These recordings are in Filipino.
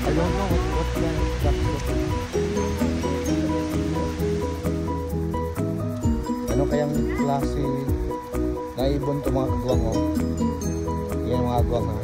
I don't know what kind of duck this is. Ano kayang klase na ibon ito mga kagwang o? Yan mga kagwang ha.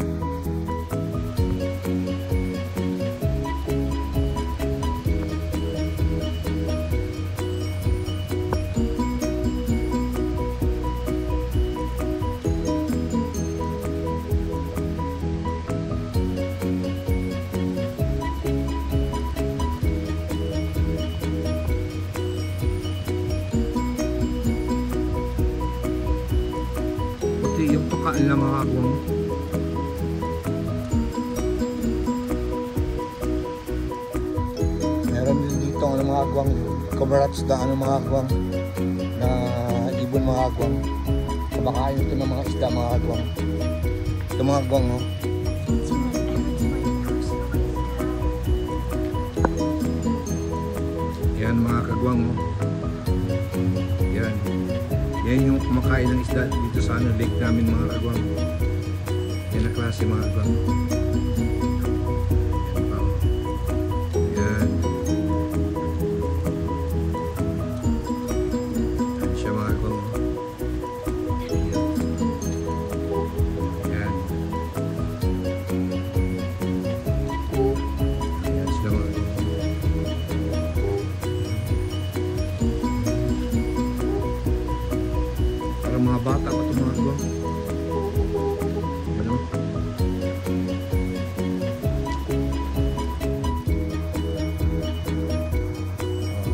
Yung tukaan lang mga kagwang. Meron din dito ang mga kagwang, coverage na ano mga kagwang na ibon mga kagwang. Kumakain ito ng mga isda mga kagwang. Ito mga kagwang oh. Yan mga kagwang oh. Yan. Yan yung kumakain ng isda dito sa lake namin mga kagwang. Yan na klase mga kagwang. Yan. Yan siya mga kagwang. Yan. Yan sila mga kagwang. Mga bata pa ito mga kagwang. Ano?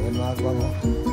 Yan mga kagwang oh.